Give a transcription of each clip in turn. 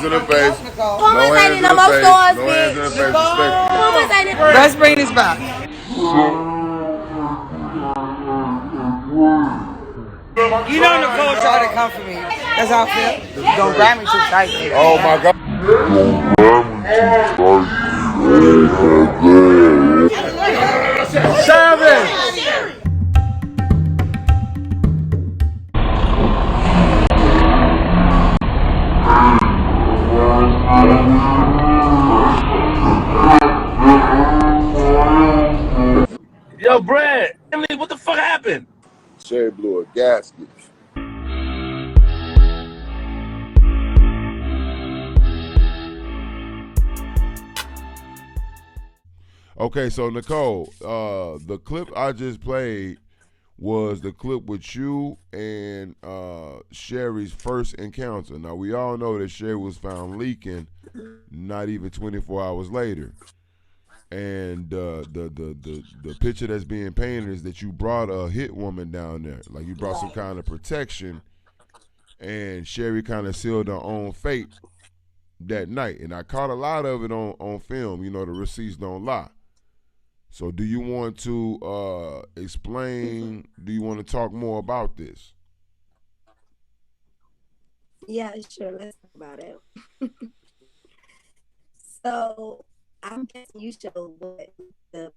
in the face. No Pumas ain't hands in in no the more face. stores, No hands in the bitch. face. Respectfully. Pumas ain't in. Let's bring this back. You know Nicole tried to come for me. That's how I feel. Don't grab me too tight, baby. Oh my God. Savage. Yo, Brad, Emily, what the fuck happened? Sherrie blew a gasket. Okay, so Nicole, the clip I just played was the clip with you and Sherry's first encounter. Now we all know that Sherry was found leaking not even 24 hours later. And the picture that's being painted is that you brought a hit woman down there, like you brought some kind of protection, and Sherry kind of sealed her own fate that night. And I caught a lot of it on film. You know, the receipts don't lie. So do you want to explain, do you want to talk more about this? Yeah, sure. Let's talk about it. So I'm guessing you showed what the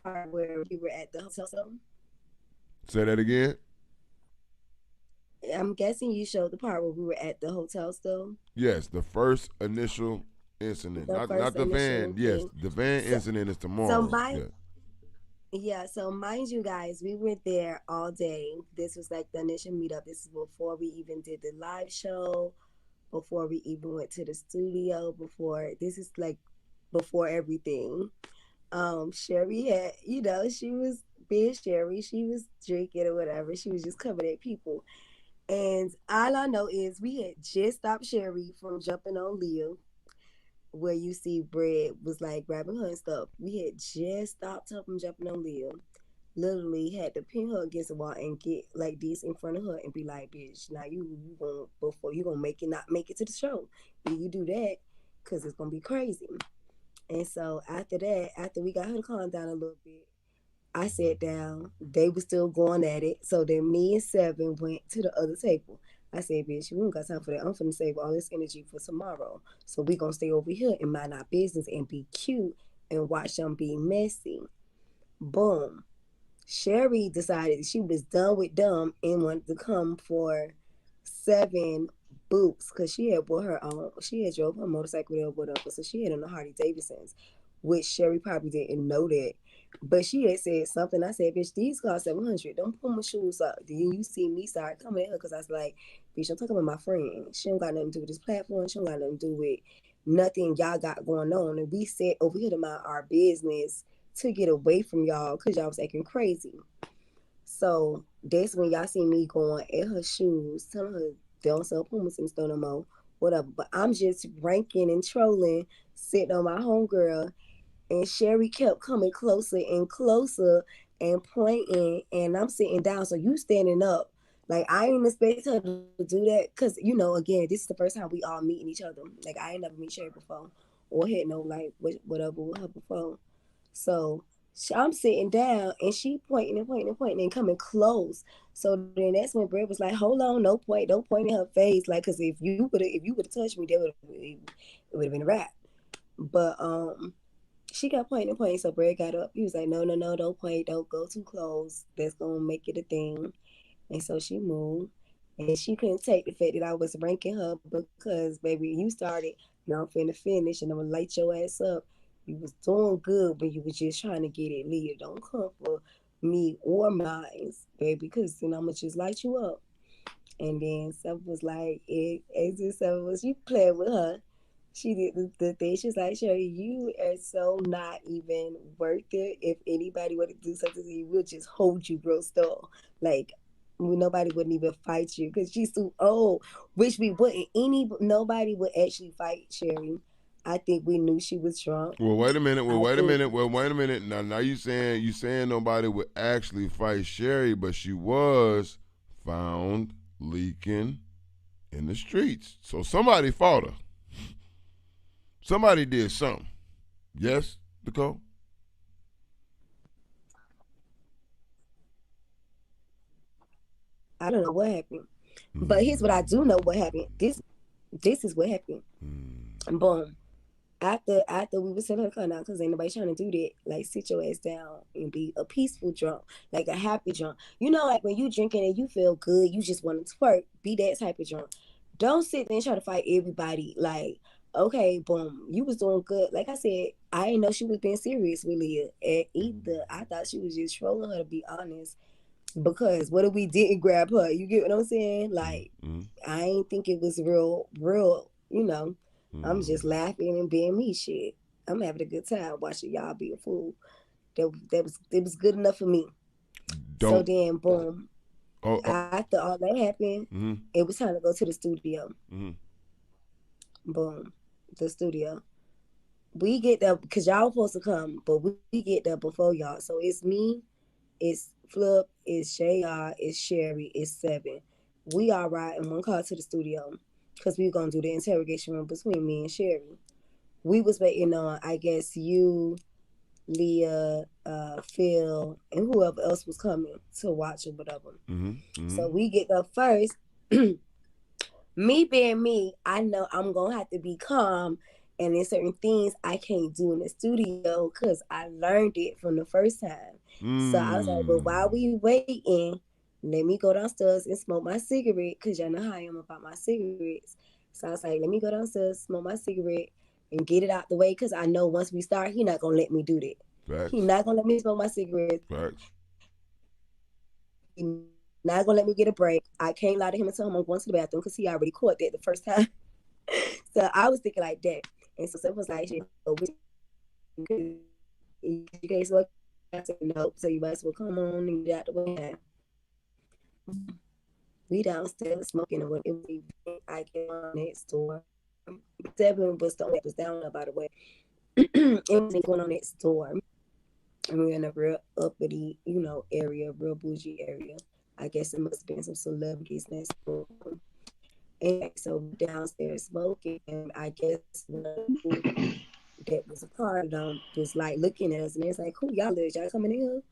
part where we were at the hotel. So Say that again? I'm guessing you showed the part where we were at the hotel still. Yes, the first initial incident. The Not first the van. initial Yes, thing. the van So, incident is so tomorrow. my Yeah. yeah, so mind you guys, we were there all day. This was like the initial meetup. This is before we even did the live show, before we even went to the studio, before this is like before everything. Sherry had, she was being Sherry, she was drinking or whatever. She was just coming at people. And all I know is we had just stopped Sherry from jumping on Leah, where you see Bread was like grabbing her and stuff. We had just stopped her from jumping on Leah. Literally had to pin her against the wall and get like this in front of her and be like, bitch, now you gonna before you gonna make it not make it to the show. You do that because it's gonna be crazy. And so after that, after we got her to calm down a little bit, I sat down. They were still going at it. So then me and Seven went to the other table. I said, bitch, we don't got time for that. I'm finna save all this energy for tomorrow. So we gonna stay over here and mind our business and be cute and watch them be messy. Boom. Sherry decided she was done with them and wanted to come for Seven boots because she had bought her own. She had drove her motorcycle there or whatever, so she had on the Harley Davidsons, which Sherry probably didn't know that. But she had said something. I said, "Bitch, these cost 700. Don't pull my shoes up." Then you see me start coming at her because I was like, "Bitch, I'm talking about my friend. She don't got nothing to do with this platform. She don't got nothing to do with nothing y'all got going on." And we sat over here to mind our business to get away from y'all because y'all was acting crazy. So that's when y'all see me going at her shoes, telling her they don't sell Pumas in the store no more, whatever. But I'm just ranking and trolling, sitting on my homegirl, and Sherry kept coming closer and closer and pointing, and I'm sitting down, so you standing up. Like I ain't expect her to do that, cause again, this is the first time we all meeting each other. Like I ain't never meet Sherry before, or had no like whatever with her before. So I'm sitting down and she pointing and pointing and pointing and coming close. So then that's when Brett was like, "Hold on, no point, don't point in her face, like, cause if you would have touched me, it would have been a wrap." But she got pointing and pointing. So Brett got up. He was like, "No, no, no, don't point, don't go too close. That's gonna make it a thing." And so she moved. And she couldn't take the fact that I was ranking her because, baby, you started, now I'm finna finish, and I'm gonna light your ass up. You was doing good, but you was just trying to get it lead. Don't come for me or mine, baby, because then I'm gonna just light you up. And then Seth was like, it just Seth was, you playing with her. She did the thing. She was like, Sherry, you are so not even worth it. If anybody were to do something to you, we'll just hold you real still. Like, nobody wouldn't even fight you because she's too old, which we wouldn't. Nobody would actually fight Sherry. I think we knew she was drunk. Well, wait a minute. Well, I wait a think, minute. Well, wait a minute. Now you saying nobody would actually fight Sherry, but she was found leaking in the streets. So somebody fought her. Somebody did something. Yes, Nicole? I don't know what happened. But here's what I do know what happened. This is what happened. And boom. After we was telling her come down, because ain't nobody trying to do that. Like, sit your ass down and be a peaceful drunk, like a happy drunk. You know, like when you drinking and you feel good, you just want to twerk. Be that type of drunk. Don't sit there and try to fight everybody. Like, okay, boom, you was doing good. Like I said, I didn't know she was being serious with Leah either. I thought she was just trolling her, to be honest. Because what if we didn't grab her? You get what I'm saying? Like, I ain't think it was real, you know. I'm just laughing and being me shit. I'm having a good time watching y'all be a fool. That was good enough for me. So then boom. After all that happened, it was time to go to the studio. Boom. The studio. We get there because y'all supposed to come, but we get there before y'all. So it's me, it's Flip, it's JR, it's Sherrie, it's Seven. We all ride in one car to the studio because we were going to do the interrogation room between me and Sherrie. We was waiting on, I guess, you, Leah, Phil, and whoever else was coming to watch or whatever. So we get there first. Me being me, I know I'm going to have to be calm. And there's certain things I can't do in the studio because I learned it from the first time. So I was like, well, while we waiting, let me go downstairs and smoke my cigarette because y'all know how I am about my cigarettes. So I was like, let me go downstairs, smoke my cigarette, and get it out the way because I know once we start, he not going to let me do that. Facts. He not going to let me smoke my cigarette. Facts. He not going to let me get a break. I can't lie to him and tell him I'm going to the bathroom because he already caught that the first time. So I was thinking like that. And so someone was like, you guys look. I said, nope. So you might as well come on and get out the way. We downstairs smoking and it was I get on next door. Seven was the only that was down there, by the way. It was going on next door. And we were in a real uppity, you know, area, real bougie area. I guess it must have been some celebrities next door. And so downstairs smoking, and I guess that was a part of them was like looking at us, and it's like, "Who y'all is? Y'all coming in here?"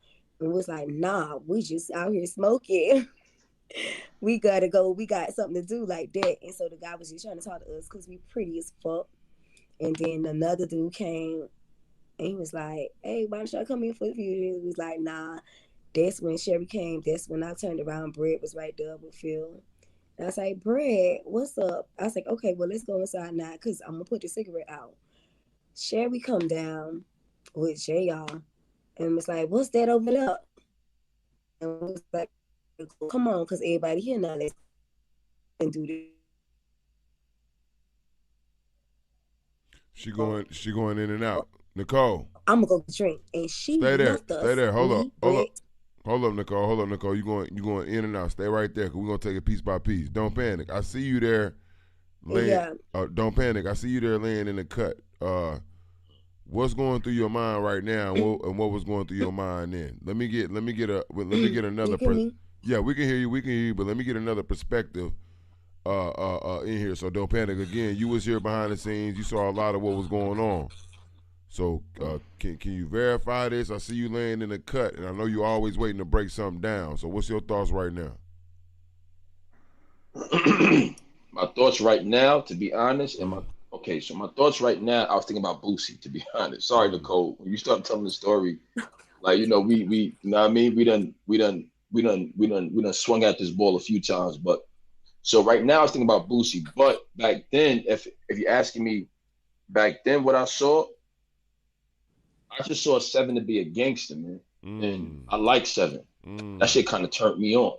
And was like, "Nah, we just out here smoking. We gotta go. We got something to do like that." And so the guy was just trying to talk to us because we pretty as fuck. And then another dude came, and he was like, "Hey, why don't y'all come in for a few days?" He was like, "Nah." That's when Sherrie came. That's when I turned around. Bread was right there with Phil. And I was like, Bread, what's up? I was like, okay, well, let's go inside now because I'm going to put the cigarette out. Sherrie come down with JR and was like, what's that over there? And we was like, come on, because everybody here now, let's do this. She going in and out. Nicole. I'm going to go drink. And she Stay there. left us. Stay there. Hold up, Nicole. You going in and out. Stay right there because we're going to take it piece by piece. Don't panic. I see you there laying. Yeah. Don't panic. I see you there laying in the cut. What's going through your mind right now and what was going through your mind then? Let me get another yeah, we can hear you, but let me get another perspective in here. So don't panic again. You was here behind the scenes. You saw a lot of what was going on. So can you verify this? I see you laying in the cut, and I know you're always waiting to break something down. So what's your thoughts right now? My thoughts right now, to be honest, so my thoughts right now, I was thinking about Boosie, to be honest. Sorry, Nicole. When you start telling the story, like, you know, we you know what I mean? We done swung at this ball a few times, but so right now I was thinking about Boosie. But back then, if you're asking me back then what I saw, I just saw Seven to be a gangster, man. And I like Seven. That shit kind of turned me on.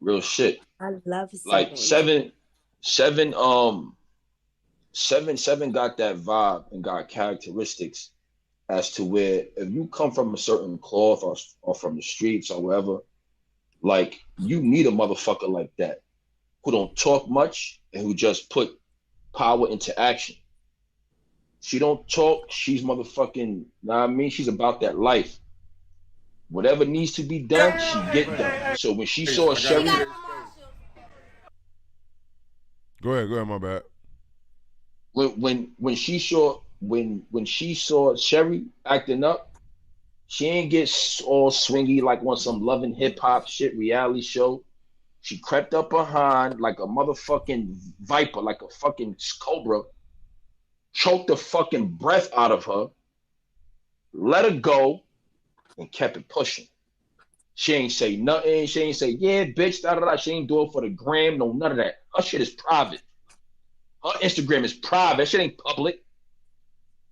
Real shit. I love Seven. Like Seven got that vibe and got characteristics as to where if you come from a certain cloth or from the streets or wherever, like you need a motherfucker like that who don't talk much and who just put power into action. She don't talk, she's motherfucking, know what I mean? She's about that life. Whatever needs to be done, she get done. So when she saw Sherrie. Go ahead, my bad. when she saw Sherrie acting up, she ain't get all swingy like on some loving hip hop shit reality show. She crept up behind like a motherfucking viper, like a fucking cobra, choked the fucking breath out of her, let her go, and kept it pushing. She ain't say nothing. She ain't say, yeah, bitch, da da da. She ain't do it for the gram, no, none of that. Her shit is private. Her Instagram is private. That shit ain't public.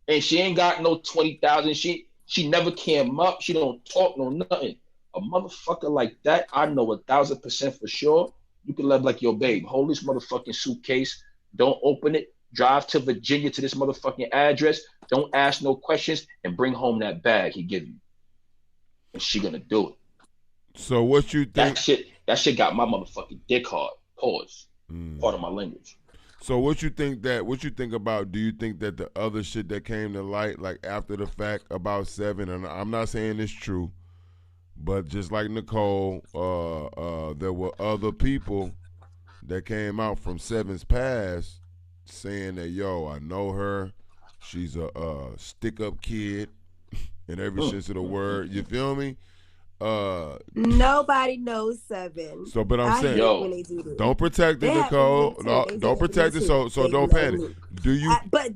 And she ain't got no 20,000. She never came up. She don't talk no nothing. A motherfucker like that, I know 1,000% for sure. You can let like, yo, babe, hold this motherfucking suitcase. Don't open it. Drive to Virginia to this motherfucking address. Don't ask no questions and bring home that bag he give you. And she gonna do it. So what you think? That shit got my motherfucking dick hard. Pause. Part of my language. So what you think about, do you think that the other shit that came to light, like after the fact about Seven, and I'm not saying it's true, but just like Nicole, there were other people that came out from Seven's past saying that, yo, I know her, she's a stick-up kid in every sense of the word, you feel me? Nobody knows Seven. So, but I'm saying, yo, when they do this. Don't protect it, Nicole. No, don't protect it. So don't panic. Do you? But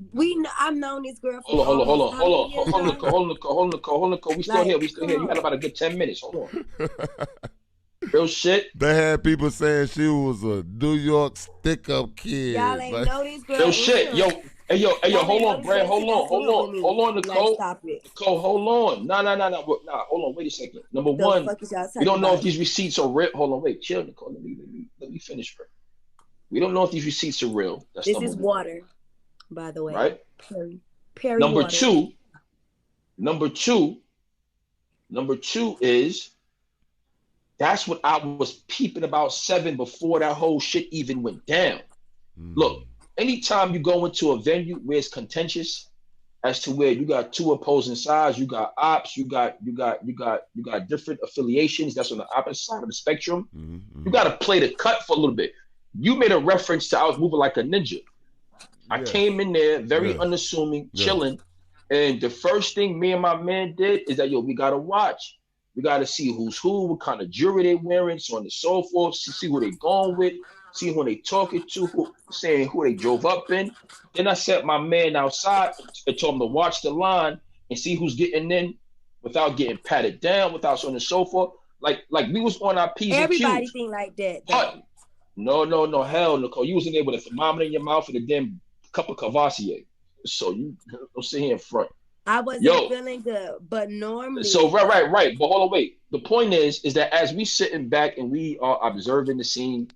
I've known this girl for hold on, Nicole. We still here. You got about a good 10 minutes. Hold on. Real shit. They had people saying she was a New York stick-up kid. Y'all ain't know this girl. Real shit, yo. Hey, hold on, Brad. Hold on, Nicole. Stop it. Nicole, hold on. Nah. Hold on, wait a second. Number one, we don't know if these receipts are real. Hold on, wait, chill, Nicole. Let me finish first. We don't know if these receipts are real. That's this is water, by the way. Right? Perry Number water. Number two is that's what I was peeping about Seven before that whole shit even went down. Look. Anytime you go into a venue where it's contentious, as to where you got two opposing sides, you got ops, you got different affiliations that's on the opposite side of the spectrum. You got to play the cut for a little bit. You made a reference to I was moving like a ninja. I came in there very unassuming, chilling, and the first thing me and my man did is that, yo, we got to watch. We got to see who's who, what kind of jewelry they wearing, so on and so forth, see who they going with, see who they talking to, saying who they drove up in. Then I set my man outside and told him to watch the line and see who's getting in without getting patted down, without so on and so forth. Like we was on our P's and Q's. Everybody think like that. No, hell, Nicole. You wasn't there with a thermometer in your mouth and a damn cup of Cavassier. So you don't sit here in front. I wasn't feeling good, but normally. So right. But hold on, wait. The point is that as we sitting back and we are observing the scene,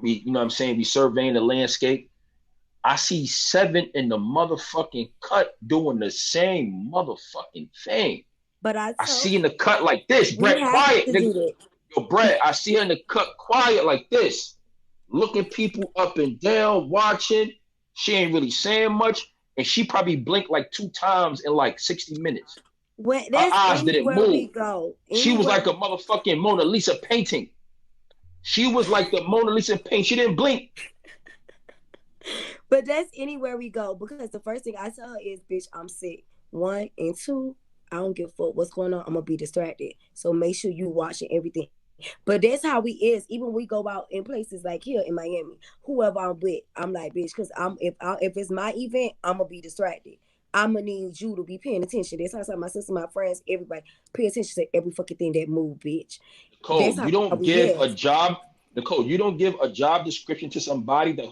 we, you know what I'm saying, we surveying the landscape, I see Seven in the motherfucking cut doing the same motherfucking thing. But I see in the cut like this, Brett, quiet, nigga. Yo, Brett, I see her in the cut quiet like this, looking people up and down, watching. She ain't really saying much, and she probably blinked like 2 times in like 60 minutes. Her eyes didn't move. She was like a motherfucking Mona Lisa painting. She was like the Mona Lisa paint. She didn't blink. But that's anywhere we go, because the first thing I tell her is, bitch, I'm sick. 1 and 2, I don't give a fuck what's going on. I'm gonna be distracted. So make sure you watching everything. But that's how we is. Even when we go out in places like here in Miami, whoever I'm with, I'm like, bitch, because if it's my event, I'm gonna be distracted. I'm gonna need you to be paying attention. That's how I tell my sister, my friends, everybody, pay attention to every fucking thing that move, bitch. Nicole, you don't give a job. Nicole, you don't give a job description to somebody that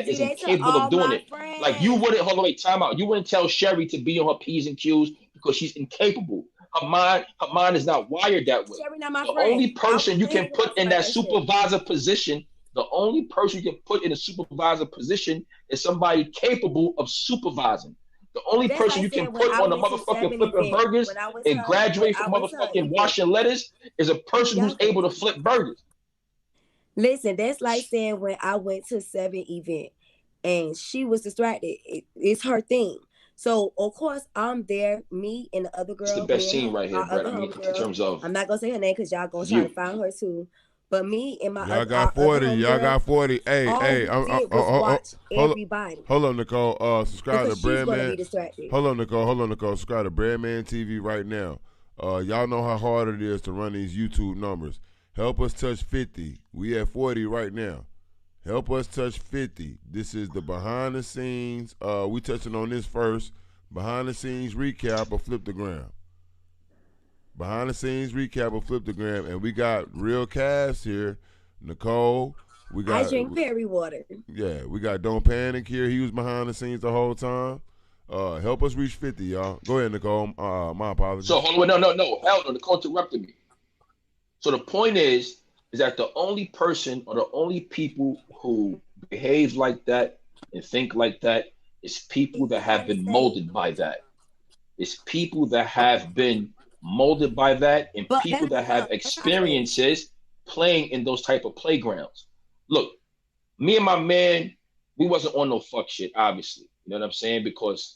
is incapable of doing it. Friends. Like you wouldn't. Hold on, wait, time out. You wouldn't tell Sherrie to be on her P's and Q's because she's incapable. Her mind is not wired that way. Sherrie, not my the friend. only person you can put in that supervisor position, the only person you can put in a supervisor position is somebody capable of supervising. The only person you can put on the motherfucking flipping burgers and graduate from motherfucking washing lettuce is a person who's able to flip burgers. Listen, that's like saying when I went to 7 event and she was distracted. It's her thing. So, of course, I'm there, me and the other girl. It's the best scene right here, Brett. I mean, in terms of... I'm not going to say her name because y'all going to try to find her too. But me and my Y'all our got other 40. Y'all homegirl, got 40. Hey, all hey, we did was watch everybody hold on, Nicole. Subscribe to because she's gonna be Breadman. distracted. Hold on, Nicole. Subscribe to Breadman TV right now. Y'all know how hard it is to run these YouTube numbers. Help us touch 50. We at 40 right now. Help us touch 50. This is the behind the scenes. We touching on this first. Behind the scenes recap of Flip the Gram. Behind the scenes recap of Flip the Gram, and we got real cast here. Nicole, we I got drink Perry water. we got Don't Panic here. He was behind the scenes the whole time. Help us reach 50, y'all. Go ahead, Nicole. My apologies. So hold on, no. Hell no, Nicole interrupted me. So the point is that the only person or the only people who behave like that and think like that is people that have been molded by that. It's people that have been molded by that and But people that have that's not fair. experiences playing in those type of playgrounds. Look, me and my man, we wasn't on no fuck shit, obviously. You know what I'm saying? Because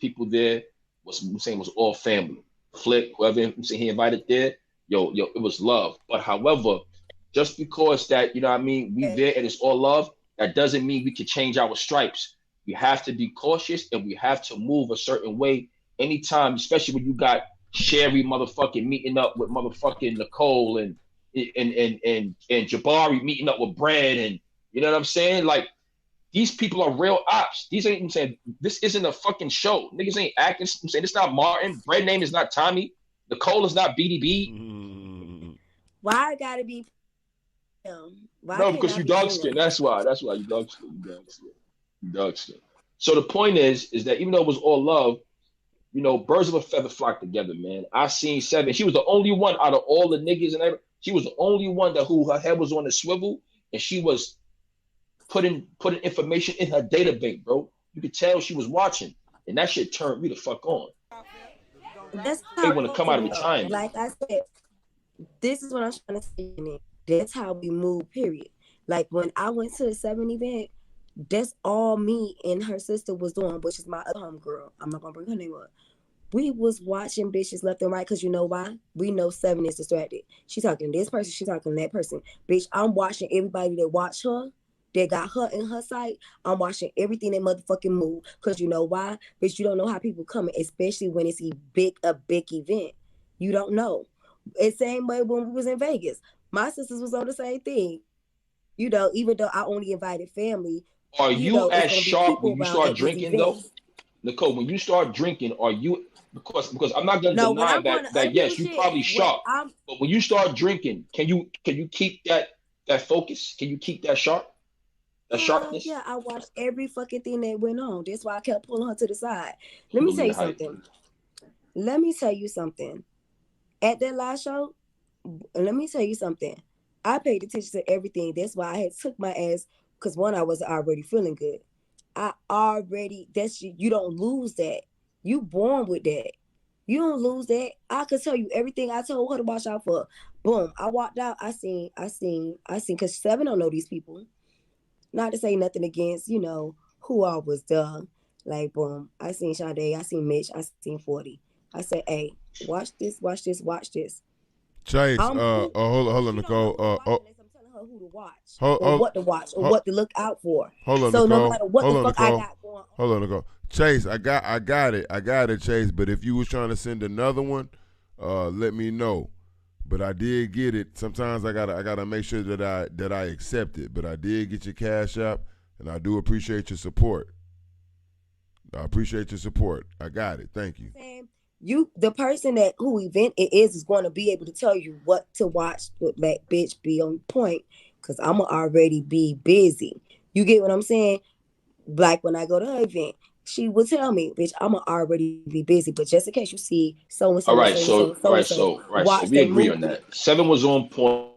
people there was all family. Flip, whoever he invited there, yo, it was love. But however, just because that, you know what I mean, we there and it's all love, that doesn't mean we can change our stripes. We have to be cautious and we have to move a certain way anytime, especially when you got Sherrie motherfucking meeting up with motherfucking Nicole and Jabari meeting up with Brad, and you know what I'm saying? Like, these people are real ops. These ain't, I'm saying, this isn't a fucking show. Niggas ain't acting. I'm saying, it's not Martin. Bread name is not Tommy. Nicole is not BDB. Why I gotta be Why No, because you dog skin. That's why you dog skin. You dog skin. So the point is that even though it was all love, you know, birds of a feather flock together, man. I seen Seven. She was the only one out of all the niggas and everything. She was the only one who her head was on the swivel, and she was putting information in her database, bro. You could tell she was watching, and that shit turned me the fuck on. That's They want to come out of retirement. Like I said, this is what I'm trying to say. That's how we move, period. Like when I went to the 7 event, that's all me and her sister was doing, which is my other homegirl. I'm not gonna bring her name up. We was watching bitches left and right because you know why? We know 7 is distracted. She talking to this person, she talking to that person. Bitch, I'm watching everybody that watch her, that got her in her sight. I'm watching everything that motherfucking move. Because you know why? Bitch, you don't know how people coming, especially when it's a big event. You don't know. It's the same way when we was in Vegas. My sisters was on the same thing. You know, even though I only invited family. Are you as sharp when you start drinking though? Nicole, when you start drinking, are you because I'm not gonna deny that yes, you probably sharp. But when you start drinking, can you keep that focus? Can you keep that sharp? That sharpness? Yeah, I watched every fucking thing that went on. That's why I kept pulling her to the side. Let me tell you something. At that last show, let me tell you something. I paid attention to everything. That's why I had took my ass, because one, I was already feeling good. You don't lose that. You born with that. You don't lose that. I could tell you everything I told her to watch out for. Boom. I walked out. I seen, because 7 don't know these people. Not to say nothing against, you know, who all was done. Like, boom. I seen Sade. I seen Mitch. I seen 40. I said, hey, watch this. Chase, hold on, Nicole. I'm telling her who to watch, or what to watch, or what to look out for. Hold on, so Nicole. No matter what the fuck I got going on. Hold on, Nicole. Chase, I got it, Chase. But if you was trying to send another one, let me know. But I did get it. Sometimes I gotta make sure that I accept it. But I did get your Cash App, and I do appreciate your support. I got it. Thank you. The person who event it is going to be able to tell you what to watch, but that bitch be on point, because I'm going to already be busy. You get what I'm saying? Like when I go to her event, she will tell me, bitch, I'm going to already be busy. But just in case you see so-and-so. All right, so we agree on that. 7 was on point.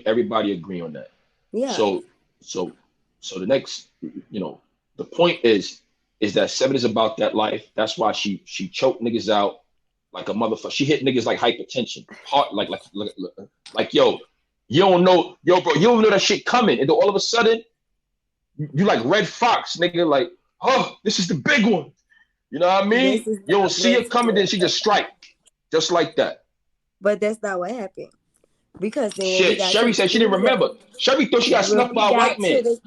Everybody agree on that. Yeah. So the next, you know, the point is that 7 is about that life. That's why she choked niggas out like a motherfucker. She hit niggas like hypertension. Heart like yo, you don't know, bro, you don't know that shit coming. And then all of a sudden, you like Red Fox, nigga, like, oh, this is the big one. You know what I mean? You don't see it coming, then she just strike. Just like that. But that's not what happened. Because then when we got to Sherrie the said she didn't remember. studio, Sherrie thought she got when snuffed we by a got white to man. the,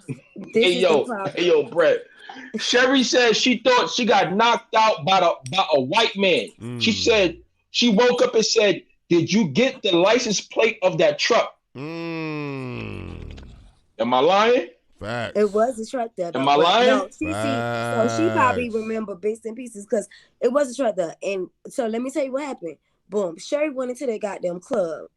this is the Hey problem. yo, Brett. Sherrie said she thought she got knocked out by a white man. She said she woke up and said, "Did you get the license plate of that truck?" Am I lying? Facts. It was a truck there Am though, I but lying? no, so she probably remember bits and pieces because it was a truck there. And so let me tell you what happened. Boom, Sherrie went into the goddamn club.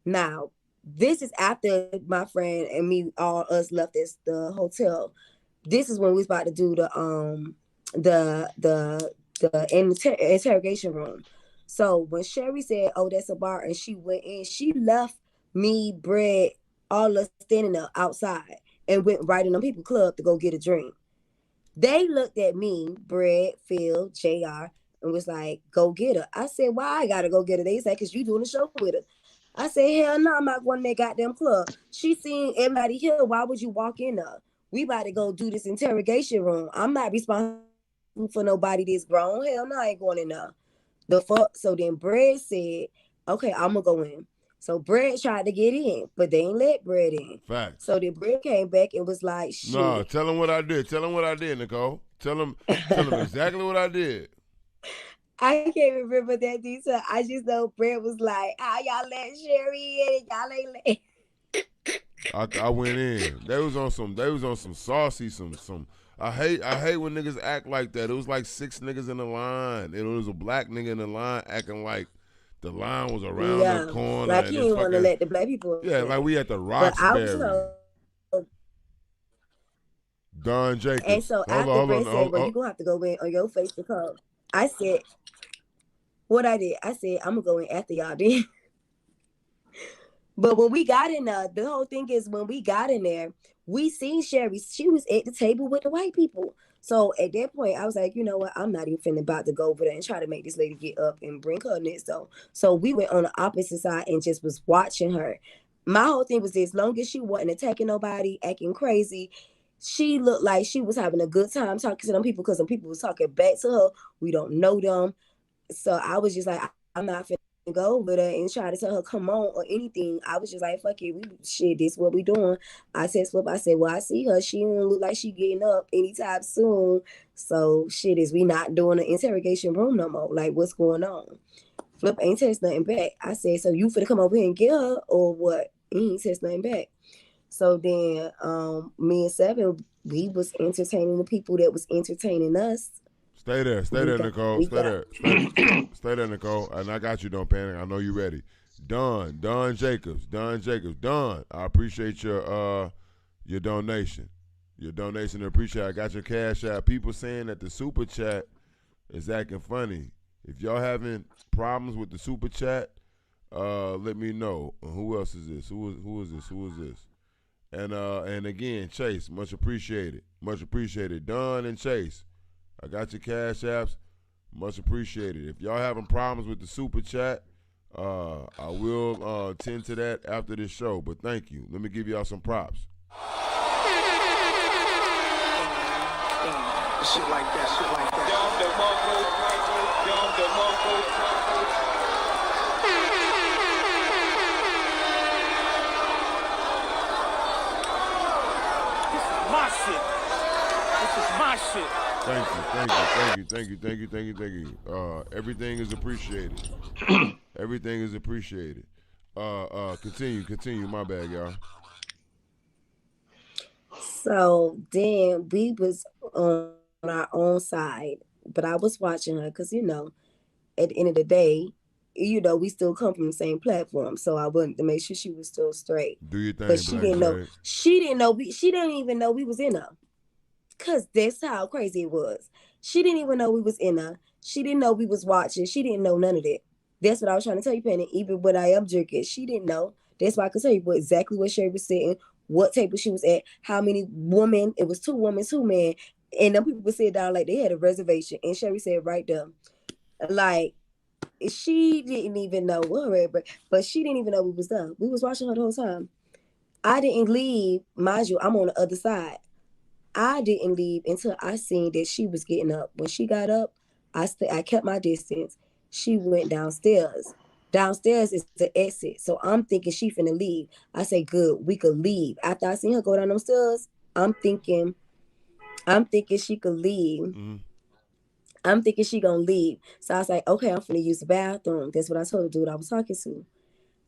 Now, this is after my friend and me, all us left the hotel. This is when we was about to do the interrogation room. So when Sherrie said, "Oh, that's a bar," and she went in, she left me, Bread, all us standing up outside and went right in the people club to go get a drink. They looked at me, Bread, Phil, JR, and was like, "Go get her." I said, "Why I gotta go get her?" They said, "Cause you doing the show with her." I said, "Hell no, I'm not going to that goddamn club. She seen everybody here. Why would you walk in there? We about to go do this interrogation room. I'm not responsible for nobody that's grown. Hell no, I ain't going in there." The fuck. So then Bread said, "Okay, I'm gonna go in." So Bread tried to get in, but they ain't let Bread in. Facts. So then Bread came back and was like, "Shit." No, tell him what I did. Tell him what I did, Nicole. Tell him exactly what I did. I can't remember that detail. I just know Bread was like, "How y'all let Sherrie in? Y'all ain't let." I went in. They was on some saucy some. I hate when niggas act like that. It was like 6 niggas in the line. It was a black nigga in the line acting like the line was around the corner. Like he didn't want to let the black people. Yeah, like we at the Roxbury. Don Jacobs. And so after Brett said, "Well, you you gonna have to go in on your face to come," I said, what I did, I said, "I'm gonna go in after y'all did." But when we got in there, the whole thing is when we got in there, we seen Sherrie. She was at the table with the white people. So at that point, I was like, you know what? I'm not even finna about to go over there and try to make this lady get up and bring her next though. So we went on the opposite side and just was watching her. My whole thing was this: long as she wasn't attacking nobody, acting crazy, she looked like she was having a good time talking to them people because some people was talking back to her. We don't know them. So I was just like, I'm not finna go over there and try to tell her come on or anything. I was just like, fuck it, this is what we doing. I said, Flip, I said, well, I see her. She don't look like she getting up anytime soon. So is we not doing an interrogation room no more? Like, what's going on? Flip ain't text nothing back. I said, so you finna come over here and get her or what? He ain't text nothing back. So then me and Seven, we was entertaining the people that was entertaining us. Stay there, Nicole. Stay there, Nicole. And I got you. Don't panic. I know you ready. Don Jacobs. Don, I appreciate your donation. Your donation, I appreciate it. I got your cash out. People saying that the super chat is acting funny. If y'all having problems with the super chat, let me know. Who else is this? Who is this? And again, Chase, much appreciated. Don and Chase, I got your cash apps. Much appreciated. If y'all having problems with the super chat, I will tend to that after this show. But thank you. Let me give y'all some props. Shit like that. My shit. Thank you. Everything is appreciated. Continue. My bad, y'all. So then we was on our own side, but I was watching her because, at the end of the day, we still come from the same platform. So I wanted to make sure she was still straight. Do your thing, but she didn't know. She didn't even know we was in her. Cause that's how crazy it was. She didn't even know we was in her. She didn't know we was watching. She didn't know none of that. That's what I was trying to tell you, Penny. Even when I am drinking, she didn't know. That's why I could tell you exactly what Sherrie was sitting, what table she was at, how many women. It was 2 women, 2 men, and them people would sit down like they had a reservation. And Sherrie said right there, like she didn't even know but she didn't even know we was there. We was watching her the whole time. I didn't leave, mind you. I'm on the other side. I didn't leave until I seen that she was getting up. When she got up, I kept my distance. She went downstairs. Downstairs is the exit. So I'm thinking she finna leave. I say, good, we could leave. After I seen her go down them stairs, I'm thinking she could leave. Mm-hmm. I'm thinking she gonna leave. So I was like, okay, I'm finna use the bathroom. That's what I told the dude I was talking to.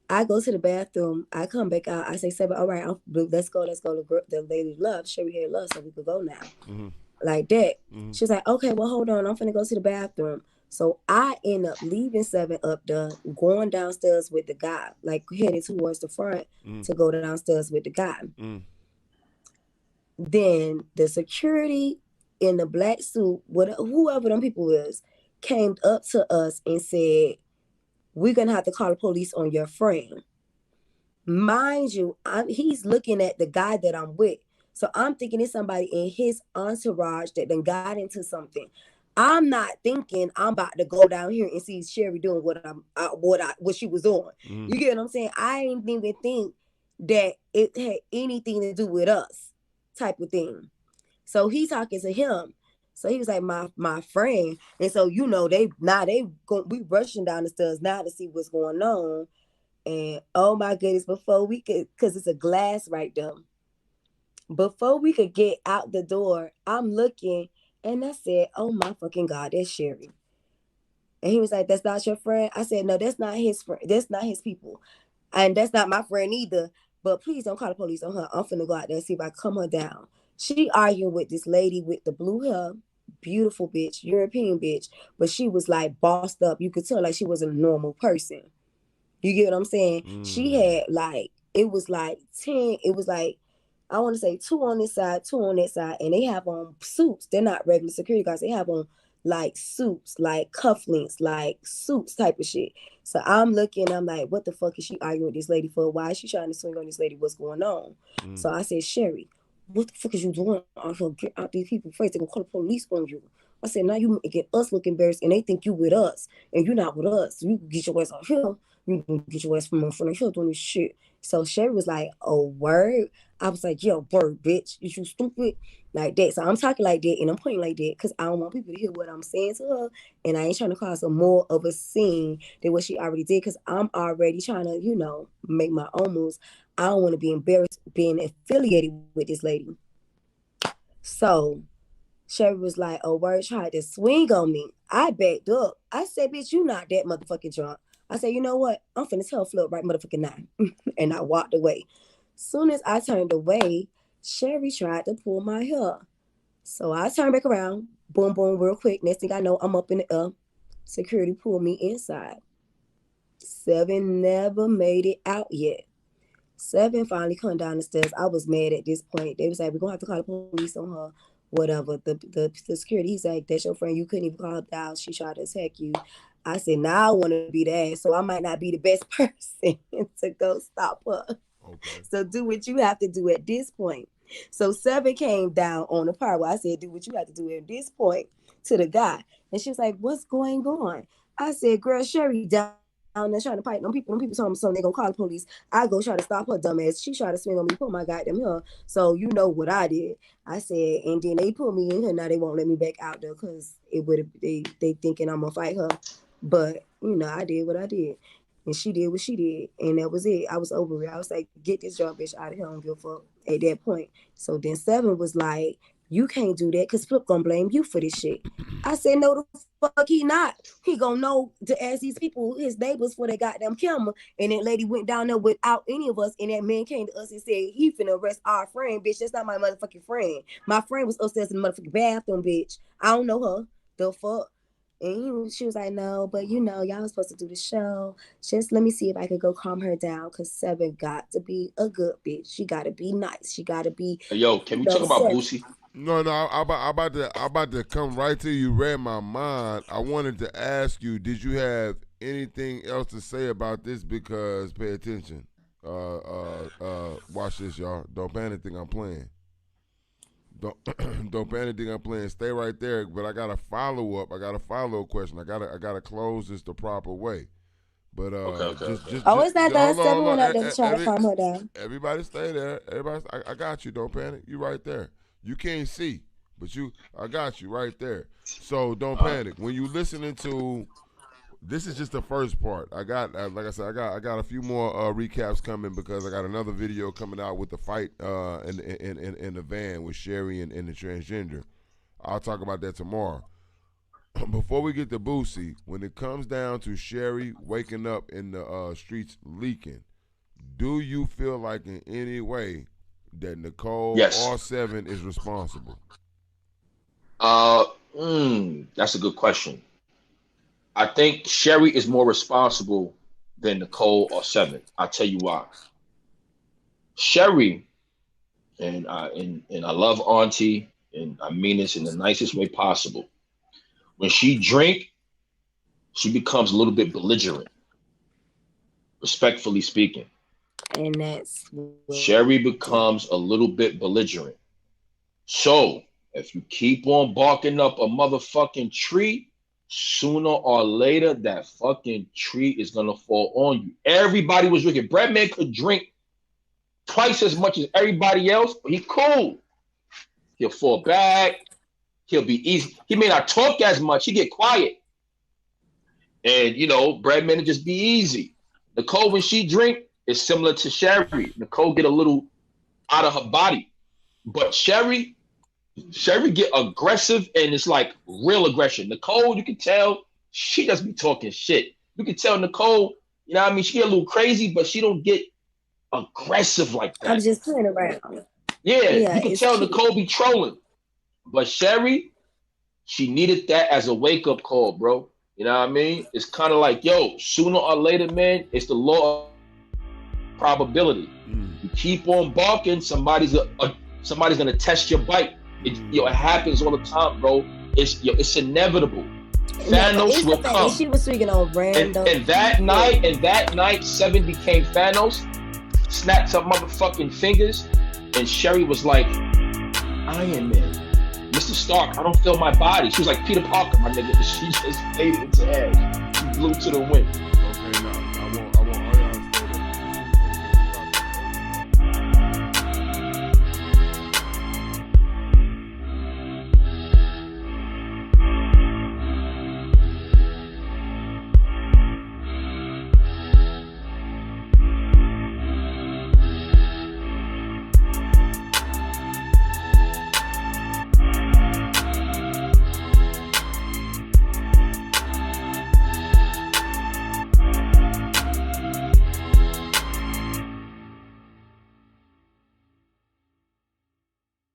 I go to the bathroom. I come back out. I say, Seven, all right, let's go. Let's go. The lady love. Sherrie had love, so we could go now. Mm-hmm. Like that. Mm-hmm. She's like, okay, well, hold on. I'm finna go to the bathroom. So I end up leaving Seven up there, going downstairs with the guy, like heading towards the front to go downstairs with the guy. Mm-hmm. Then the security in the black suit, whoever them people is, came up to us and said, we're going to have to call the police on your friend. Mind you, he's looking at the guy that I'm with. So I'm thinking it's somebody in his entourage that then got into something. I'm not thinking I'm about to go down here and see Sherrie doing what she was doing. Mm-hmm. You get what I'm saying? I didn't even think that it had anything to do with us, type of thing. So he talking to him. So he was like, my friend. And so, you know, we rushing down the stairs now to see what's going on. And oh my goodness, before we could, because it's a glass right there. Before we could get out the door, I'm looking and I said, oh my fucking God, that's Sherrie. And he was like, that's not your friend? I said, no, that's not his friend. That's not his people. And that's not my friend either. But please don't call the police on her. I'm finna go out there and see if I can calm her down. She arguing with this lady with the blue hair, beautiful bitch, European bitch. But she was like bossed up. You could tell like she wasn't a normal person. You get what I'm saying? She had like, it was like 10, it was like, I want to say 2 on this side, 2 on that side. And they have on suits. They're not regular security guards. They have on like suits, like cufflinks, like suits type of shit. So I'm looking, I'm like, what the fuck is she arguing with this lady for? Why is she trying to swing on this lady? What's going on? So I said, Sherrie, what the fuck is you doing out here? Get out these people's face. They're going to call the police on you. I said, now you get us look embarrassed and they think you with us and you're not with us. You get your ass out here. You can get your ass from in front of here doing this shit. So Sherrie was like, oh, word? I was like, yo, word, bitch. Is you stupid? Like that. So I'm talking like that and I'm pointing like that because I don't want people to hear what I'm saying to her. And I ain't trying to cause a more of a scene than what she already did because I'm already trying to, you know, make my own moves. I don't want to be embarrassed being affiliated with this lady. So Sherrie was like, oh, word, tried to swing on me. I backed up. I said, bitch, you not that motherfucking drunk. I said, you know what? I'm finna tell Flip right motherfucking now. And I walked away. Soon as I turned away, Sherrie tried to pull my hair. So I turned back around, boom, boom, real quick. Next thing I know, I'm up in the air. Security pulled me inside. 7 never made it out yet. 7 finally come down the stairs. I was mad at this point. They was like, we're going to have to call the police on her. Whatever. The security, he's like, that's your friend. You couldn't even call her down. She tried to attack you. I said, now I want to be the ass, so I might not be the best person to go stop her. Okay. So do what you have to do at this point. So 7 came down on the part where I said, do what you have to do at this point to the guy. And she was like, what's going on? I said, girl, Sherrie down there trying to fight them people told me something, they gonna call the police. I go try to stop her dumb ass. She tried to swing on me, put my goddamn hair. So you know what I did. I said, and then they put me in here. Now they won't let me back out there because it would have they thinking I'm gonna fight her. But you know, I did what I did. And she did what she did. And that was it. I was over it. I was like, get this drunk bitch out of here. I don't give a fuck at that point. So then 7 was like, you can't do that because Flip gonna blame you for this shit. I said, no, the fuck he not. He gonna know to ask these people, his neighbors, for their goddamn camera. And that lady went down there without any of us. And that man came to us and said, he finna arrest our friend, bitch. That's not my motherfucking friend. My friend was upstairs in the motherfucking bathroom, bitch. I don't know her. The fuck? And she was like, no, but you know, y'all was supposed to do the show. Just let me see if I could go calm her down. Because 7 got to be a good bitch. She got to be nice. She got to be. Yo, can we talk about Boosie? No, I'm about to come right to you. Read my mind. I wanted to ask you, did you have anything else to say about this? Because pay attention. Watch this, y'all. Don't panic. Think I'm playing. Don't panic. Think I'm playing. Stay right there. But I got a follow up. I got a follow up question. I gotta close this the proper way. But okay. It's not that 7 went up there to try to calm her down. Everybody stay there. I got you. Don't panic. You right there. You can't see, but I got you right there. So don't panic. When you listening to this is just the first part. I got, like I said, I got a few more recaps coming because I got another video coming out with the fight in the van with Sherrie and the transgender. I'll talk about that tomorrow. Before we get to Boosie, when it comes down to Sherrie waking up in the streets leaking, do you feel like in any way that Nicole or Seven is responsible? That's a good question. I think Sherrie is more responsible than Nicole or Seven. I'll tell you why. Sherrie, and I love Auntie, and I mean this in the nicest way possible. When she drink, she becomes a little bit belligerent, respectfully speaking. And that's Sherrie becomes a little bit belligerent. So if you keep on barking up a motherfucking tree, sooner or later that fucking tree is gonna fall on you. Everybody was drinking. Breadman could drink twice as much as everybody else, but he cool. He'll fall back. He'll be easy. He may not talk as much. He get quiet. And, you know, Breadman will just be easy. Nicole, when she drink, is similar to Sherrie. Nicole get a little out of her body. But Sherrie get aggressive, and it's like real aggression. Nicole, you can tell she doesn't be talking shit. You can tell Nicole, you know what I mean? She get a little crazy, but she don't get aggressive like that. I'm just playing around. Yeah, you can tell cute. Nicole be trolling. But Sherrie, she needed that as a wake-up call, bro. You know what I mean? It's kind of like, yo, sooner or later, man, it's the law of probability. You keep on barking, somebody's gonna test your bite. It happens all the time, bro. It's inevitable. Thanos will come. She was speaking on random. And that night, Seven became Thanos, snapped her motherfucking fingers, and Sherrie was like, Iron Man, Mr. Stark, I don't feel my body. She was like Peter Parker, my nigga. She just faded into ash. She blew to the wind.